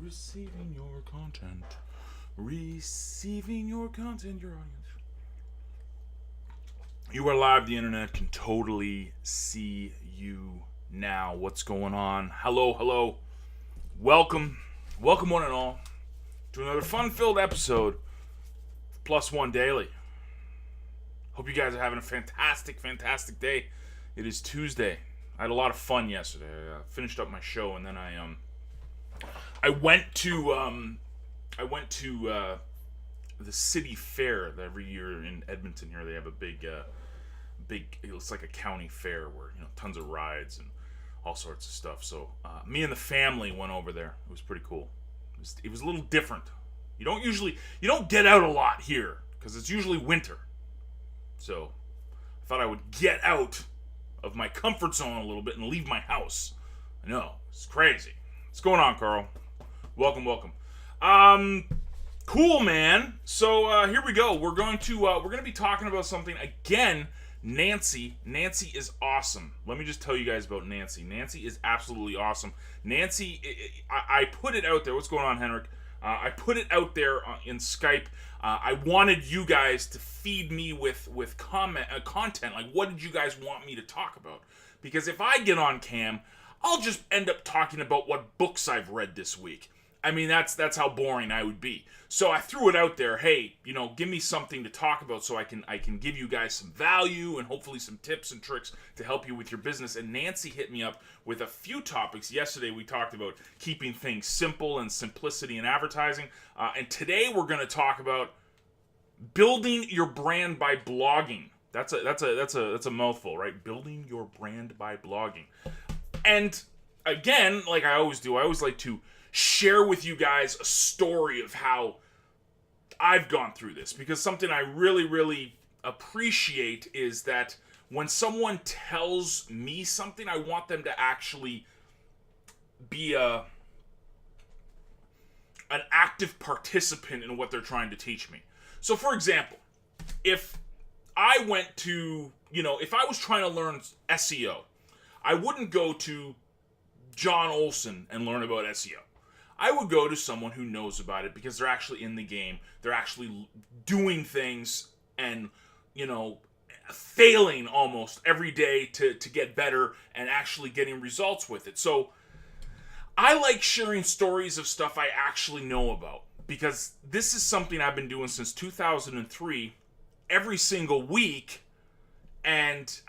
Receiving your content. Receiving your content, your audience. You are live. The internet can totally see you now. What's going on? Hello, hello. Welcome. Welcome, one and all, to another fun-filled episode of Plus One Daily. Hope you guys are having a fantastic, fantastic day. It is Tuesday. I had a lot of fun yesterday. I finished up my show, and then I went to the city fair every year in Edmonton. Here they have a big. It's like a county fair where tons of rides and all sorts of stuff. So me and the family went over there. It was pretty cool. It was a little different. You don't get out a lot here because it's usually winter. So I thought I would get out of my comfort zone a little bit and leave my house. I know, it's crazy. What's going on, Carl? Welcome. Cool, man. So here we go. We're going to be talking about something again. Nancy is awesome. Let me just tell you guys about Nancy. Nancy is absolutely awesome. Nancy, I put it out there. What's going on, Henrik? I put it out there in Skype. I wanted you guys to feed me with content. Like, what did you guys want me to talk about? Because if I get on cam, I'll just end up talking about what books I've read this week. I mean, that's how boring I would be. So I threw it out there. Hey, give me something to talk about so I can give you guys some value and hopefully some tips and tricks to help you with your business. And Nancy hit me up with a few topics. Yesterday we talked about keeping things simple and simplicity in advertising. And today we're going to talk about building your brand by blogging. That's a mouthful, right? Building your brand by blogging. And again, like I always do, I always like to share with you guys a story of how I've gone through this, because something I really appreciate is that when someone tells me something, I want them to actually be an active participant in what they're trying to teach me. So for example, if I went to, if I was trying to learn SEO, I wouldn't go to John Olson and learn about SEO. I would go to someone who knows about it because they're actually in the game. They're actually doing things and, failing almost every day to get better and actually getting results with it. So I like sharing stories of stuff I actually know about because this is something I've been doing since 2003 every single week. And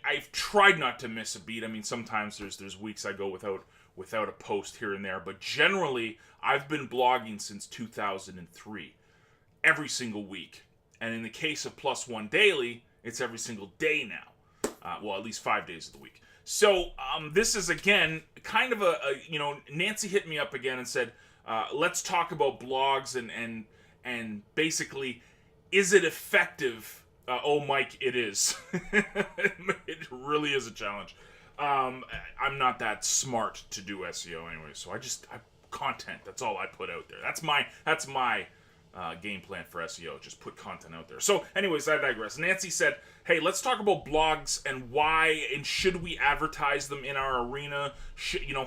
I've tried not to miss a beat. I mean, sometimes there's weeks I go without a post here and there, but generally I've been blogging since 2003 every single week. And in the case of Plus One Daily, it's every single day now. Well, at least 5 days of the week. So this is, again, kind of Nancy hit me up again and said, let's talk about blogs and basically, is it effective? Oh, Mike, it is. It really is a challenge. I'm not that smart to do SEO anyway, so I content. That's all I put out there. That's my game plan for SEO. Just put content out there. So, anyways, I digress. Nancy said, "Hey, let's talk about blogs and why and should we advertise them in our arena?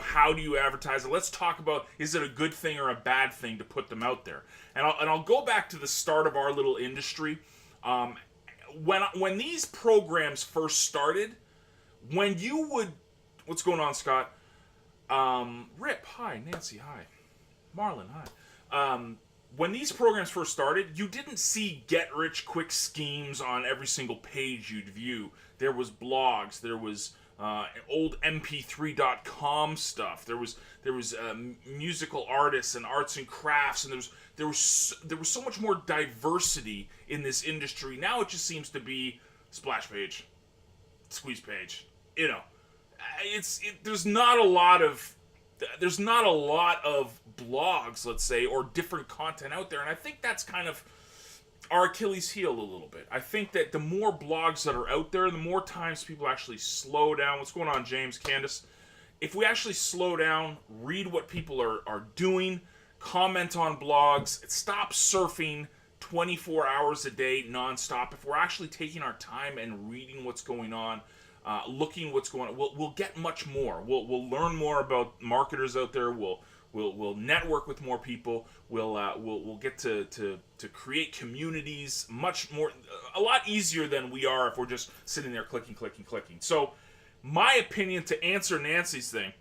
How do you advertise it? Let's talk about, is it a good thing or a bad thing to put them out there?" And I'll go back to the start of our little industry. When these programs first started, when you would, what's going on, Scott? Rip, hi. Nancy, hi. Marlon, hi. When these programs first started, you didn't see get-rich-quick schemes on every single page you'd view. There was blogs, there was old mp3.com stuff, there was musical artists and arts and crafts, and there was so much more diversity in this industry. Now it just seems to be splash page, squeeze page. There's not a lot of blogs, let's say, or different content out there, and I think that's kind of our Achilles heel a little bit. I think that the more blogs that are out there, the more times people actually slow down. What's going on, James, Candace? If we actually slow down, read what people are doing, comment on blogs, stop surfing 24 hours a day nonstop. If we're actually taking our time and reading what's going on, looking what's going on, we'll get much more. We'll learn more about marketers out there. We'll We'll network with more people. We'll get to create communities much more, a lot easier than we are if we're just sitting there clicking. So, my opinion, to answer Nancy's thing,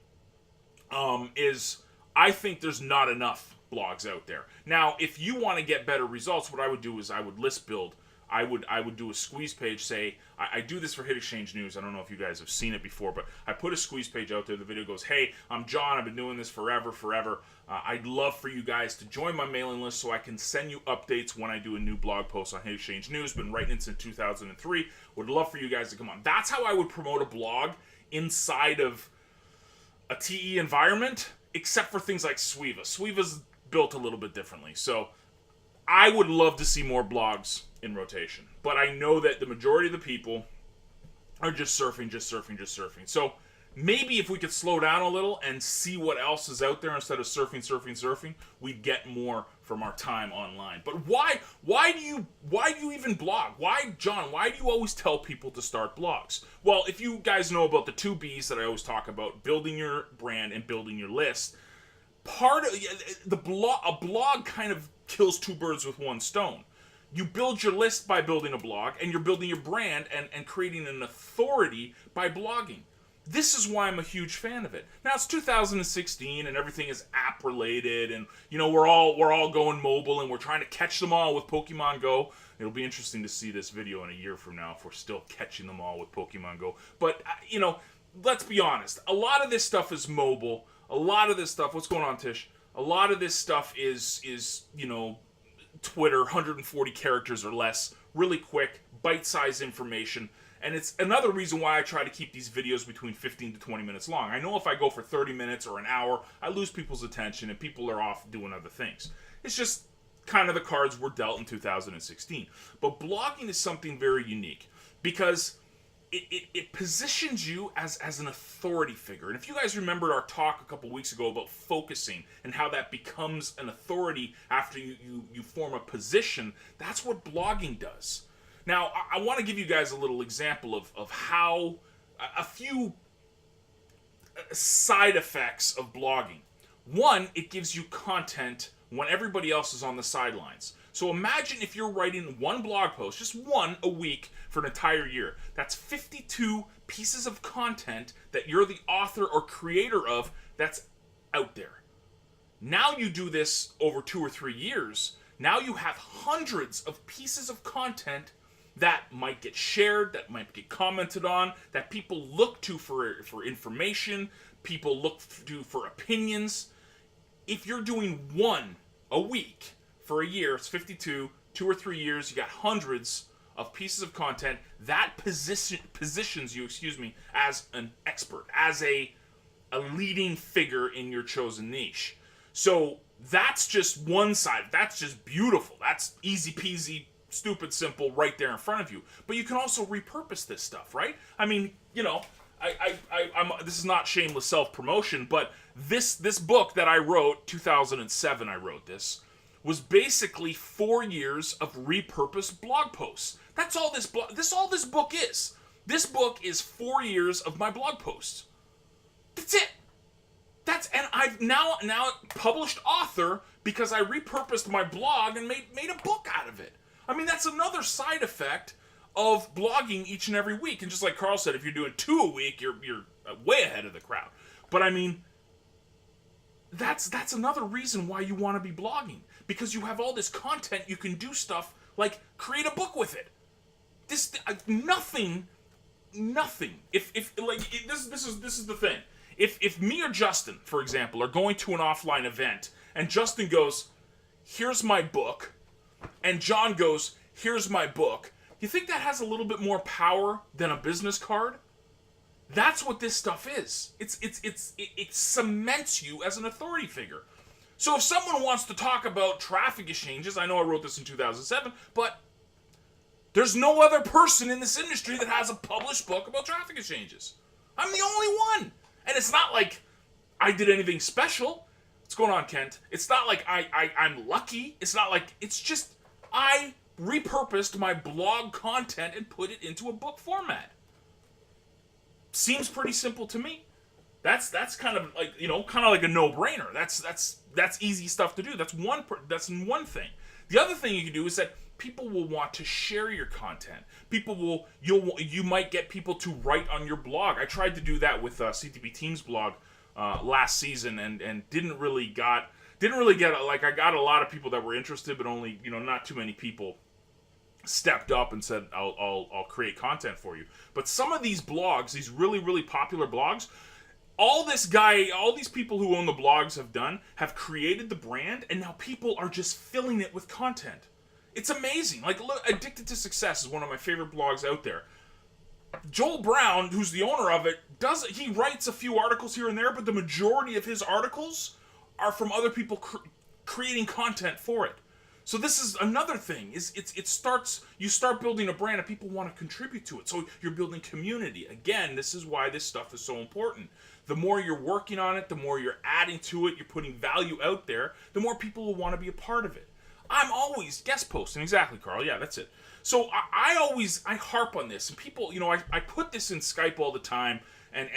is I think there's not enough blogs out there. Now, if you want to get better results, what I would do is I would list build. I would do a squeeze page. Say I do this for Hit Exchange News. I don't know if you guys have seen it before, but I put a squeeze page out there. The video goes, "Hey, I'm John. I've been doing this forever. I'd love for you guys to join my mailing list so I can send you updates when I do a new blog post on Hit Exchange News. Been writing it since 2003. Would love for you guys to come on." That's how I would promote a blog inside of a TE environment, except for things like Sweeva. Sweeva's built a little bit differently. So I would love to see more blogs in rotation. But I know that the majority of the people are just surfing. So maybe if we could slow down a little and see what else is out there instead of surfing, we'd get more from our time online. But why do you even blog? Why, John, why do you always tell people to start blogs? Well, if you guys know about the 2 B's that I always talk about, building your brand and building your list, part of a blog kind of kills 2 birds with 1 stone. You build your list by building a blog, and you're building your brand and creating an authority by blogging. This is why I'm a huge fan of it. Now it's 2016 and everything is app related, and we're all going mobile and we're trying to catch them all with Pokemon Go. It'll be interesting to see this video in a year from now if we're still catching them all with Pokemon Go. But let's be honest. A lot of this stuff is mobile. A lot of this stuff. What's going on, Tish? A lot of this stuff is Twitter, 140 characters or less, really quick, bite-sized information. And it's another reason why I try to keep these videos between 15 to 20 minutes long. I know if I go for 30 minutes or an hour, I lose people's attention and people are off doing other things. It's just kind of the cards were dealt in 2016. But blogging is something very unique because it positions you as an authority figure. And if you guys remembered our talk a couple weeks ago about focusing and how that becomes an authority after you form a position, that's what blogging does. Now, I want to give you guys a little example of how a few side effects of blogging. One, it gives you content when everybody else is on the sidelines. So imagine if you're writing 1 blog post, just 1 a week for an entire year. That's 52 pieces of content that you're the author or creator of that's out there. Now you do this over 2 or 3 years. Now you have hundreds of pieces of content that might get shared, that might get commented on, that people look to for information, people look to for opinions. If you're doing 1 a week for a year, it's 52, 2 or 3 years, you got hundreds of pieces of content. That positions you, as an expert, as a leading figure in your chosen niche. So that's just one side. That's just beautiful. That's easy peasy, stupid simple, right there in front of you. But you can also repurpose this stuff, right? I mean, I'm this is not shameless self-promotion, but this book that I wrote, 2007 I wrote this, was basically 4 years of repurposed blog posts. That's all this book is. This book is 4 years of my blog posts. That's it. And I've now published author because I repurposed my blog and made a book out of it. I mean, that's another side effect of blogging each and every week. And just like Carl said, if you're doing 2 a week, you're way ahead of the crowd. But I mean, that's another reason why you want to be blogging, because you have all this content. You can do stuff like create a book with it. Nothing. This is the thing. If me or Justin, for example, are going to an offline event and Justin goes, "Here's my book," and John goes, "Here's my book," you think that has a little bit more power than a business card? That's what this stuff is. It cements you as an authority figure. So if someone wants to talk about traffic exchanges, I know I wrote this in 2007, but there's no other person in this industry that has a published book about traffic exchanges. I'm the only one. And it's not like I did anything special. What's going on, Kent? It's not like I'm lucky. It's not like, it's just I repurposed my blog content and put it into a book format. Seems pretty simple to me. That's kind of like, kind of like a no-brainer. That's easy stuff to do. That's one thing. The other thing you can do is that people will want to share your content. You might get people to write on your blog. I tried to do that with CTP Teams blog last season, and didn't really get like, I got a lot of people that were interested, but only, not too many people stepped up and said, I'll create content for you. But some of these blogs, these really, really popular blogs, all these people who own the blogs have created the brand, and now people are just filling it with content. It's amazing. Like, look, Addicted to Success is one of my favorite blogs out there. Joel Brown, who's the owner of it, he writes a few articles here and there, but the majority of his articles are from other people creating content for it. So this is another thing. You start building a brand and people want to contribute to it. So you're building community. Again, this is why this stuff is so important. The more you're working on it, the more you're adding to it, you're putting value out there, the more people will want to be a part of it. I'm always guest posting. Exactly, Carl. Yeah, that's it. So I harp on this. And people, I put this in Skype all the time, and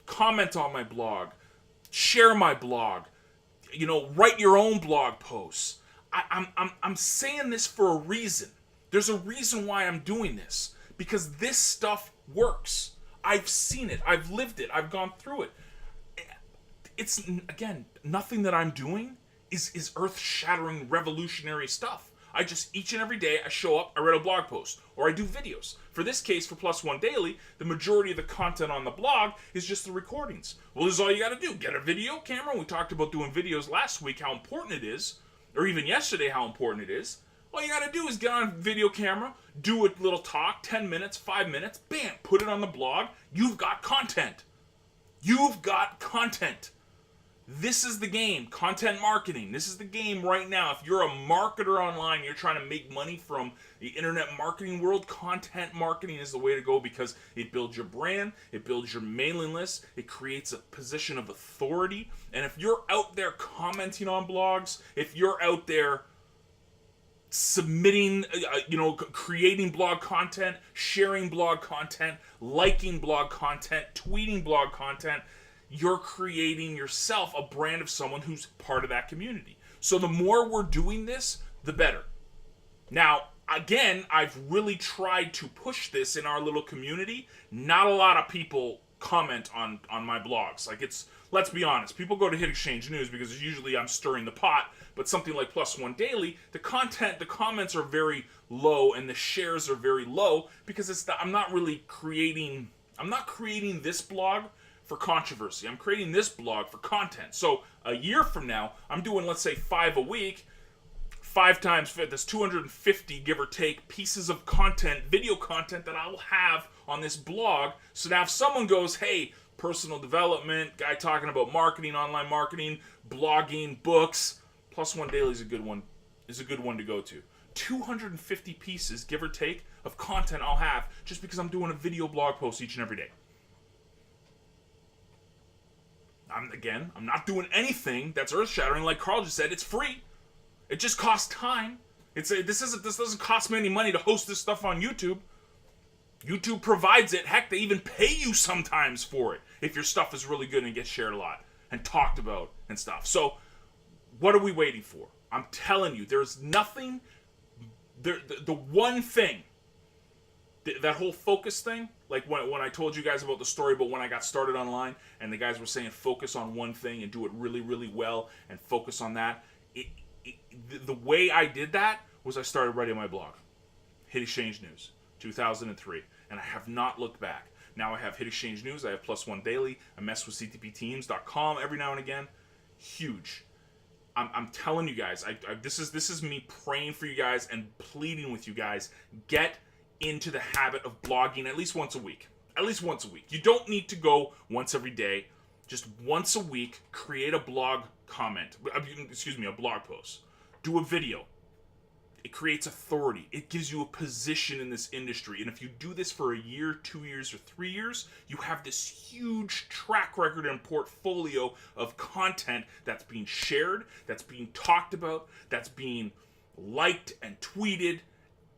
comment on my blog, share my blog, write your own blog posts. I'm saying this for a reason. There's a reason why I'm doing this. Because this stuff works. I've seen it. I've lived it. I've gone through it. It's, again, nothing that I'm doing is earth-shattering, revolutionary stuff. Each and every day, I show up, I write a blog post, or I do videos. For this case, for Plus One Daily, the majority of the content on the blog is just the recordings. Well, this is all you gotta do. Get a video camera. We talked about doing videos last week, how important it is, or even yesterday, how important it is. All you gotta do is get on a video camera, do a little talk, 10 minutes, 5 minutes, bam, put it on the blog. You've got content. You've got content. This is the game, content marketing. This is the game right now. If you're a marketer online, you're trying to make money from the internet marketing world, content marketing is the way to go, because it builds your brand, it builds your mailing list, it creates a position of authority. And if you're out there commenting on blogs, if you're out there submitting, creating blog content, sharing blog content, liking blog content, tweeting blog content, you're creating yourself a brand of someone who's part of that community. So the more we're doing this, the better. Now, again, I've really tried to push this in our little community. Not a lot of people comment on my blogs. Let's be honest, people go to Hit Exchange News because usually I'm stirring the pot, but something like Plus One Daily, the comments are very low and the shares are very low, because I'm not creating this blog for controversy. I'm creating this blog for content. So a year from now, I'm doing, let's say, 5 a week. 5 times 5, that's 250, give or take, pieces of content, video content that I'll have on this blog. So now if someone goes, hey, personal development, guy talking about marketing, online marketing, blogging, books, Plus One Daily is a good one to go to. 250 pieces, give or take, of content I'll have just because I'm doing a video blog post each and every day. I'm not doing anything that's earth-shattering. Like Carl just said, it's free. It just costs time. This doesn't cost me any money to host this stuff on YouTube. YouTube provides it. Heck, they even pay you sometimes for it if your stuff is really good and gets shared a lot and talked about and stuff. So, what are we waiting for? I'm telling you, there's nothing. The one thing, that whole focus thing, like when I told you guys about the story about when I got started online, and the guys were saying focus on one thing and do it really, really well and focus on that. The way I did that was I started writing my blog, Hit Exchange News, 2003, and I have not looked back. Now I have Hit Exchange News, I have Plus One Daily, I mess with CTPteams.com every now and again. Huge. I'm telling you guys, this is me praying for you guys and pleading with you guys. Get into the habit of blogging at least once a week. At least once a week. You don't need to go once every day. Just once a week, create a blog a blog post. Do a video. It creates authority. It gives you a position in this industry. And if you do this for a year, 2 years, or 3 years, you have this huge track record and portfolio of content that's being shared, that's being talked about, that's being liked and tweeted.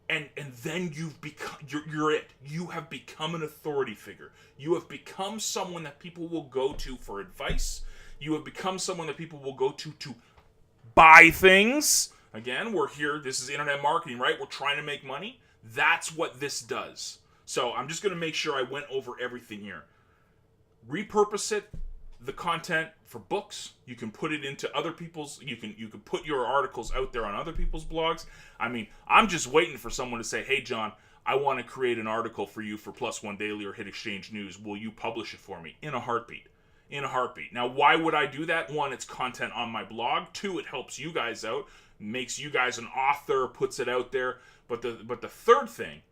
and then you've become you're it. You have become an authority figure. You have become someone that people will go to for advice. You have become someone that people will go to buy things. Again, we're here. This is internet marketing, right? We're trying to make money. That's what this does. So I'm just going to make sure I went over everything here. Repurpose it, the content for books. You can put it into other people's. You can put your articles out there on other people's blogs. I mean, I'm just waiting for someone to say, "Hey, John, I want to create an article for you for Plus One Daily or Hit Exchange News. Will you publish it for me?" In a heartbeat. In a heartbeat. Now, why would I do that? One, it's content on my blog. Two, it helps you guys out, makes you guys an author, puts it out there. But the third thing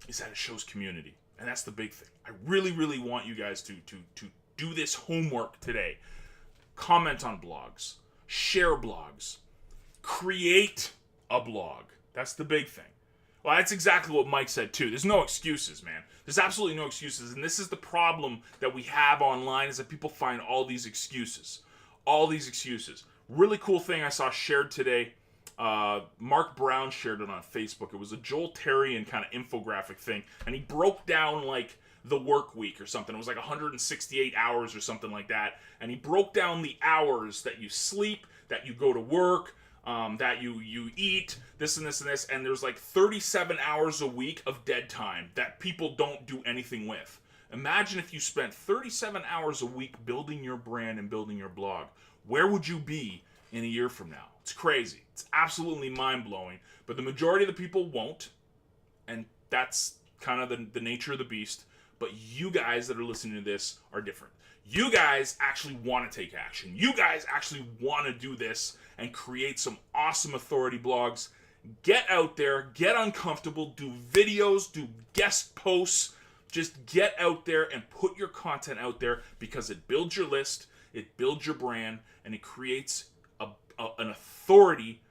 is that it shows community, and that's the big thing. I really, really want you guys to do this homework today. Comment on blogs, share blogs, create a blog. That's the big thing. Well, that's exactly what Mike said too. There's no excuses, man. There's absolutely no excuses. And this is the problem that we have online, is that people find all these excuses. All these excuses. Really cool thing I saw shared today. Mark Brown shared it on Facebook. It was a Joel Terrian kind of infographic thing. And he broke down like the work week or something. It was like 168 hours or something like that. And he broke down the hours that you sleep, that you go to work, that you eat, this and this and this, and there's like 37 hours a week of dead time that people don't do anything with. Imagine if you spent 37 hours a week building your brand and building your blog. Where would you be in a year from now? It's crazy. It's absolutely mind-blowing. But the majority of the people won't, and that's kind of the nature of the beast. But you guys that are listening to this are different. You guys actually want to take action. You guys actually want to do this and create some awesome authority blogs. Get out there, get uncomfortable, do videos, do guest posts. Just get out there and put your content out there, because it builds your list, it builds your brand, and it creates an authority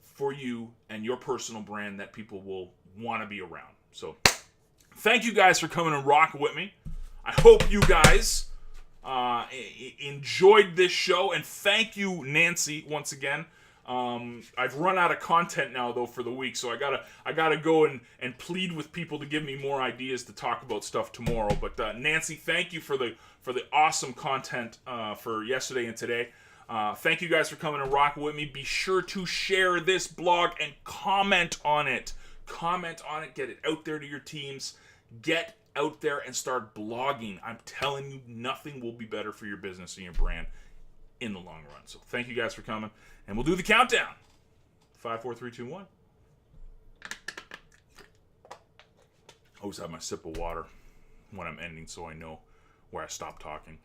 for you and your personal brand that people will want to be around. So thank you guys for coming and rocking with me. I hope you guys enjoyed this show, and thank you, Nancy, once again. I've run out of content now though for the week, so I gotta go and plead with people to give me more ideas to talk about stuff tomorrow. But Nancy, thank you for the awesome content for yesterday and today. Thank you guys for coming and rocking with me. Be sure to share this blog and comment on it. Comment on it. Get it out there to your teams. Get out there and start blogging. I'm telling you, nothing will be better for your business and your brand in the long run. So thank you guys for coming, and we'll do the countdown. 5, 4, 3, 2, 1. Always have my sip of water when I'm ending, so I know where I stop talking.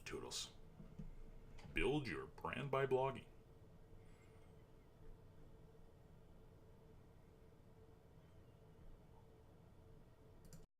Toodles. Build your brand by blogging.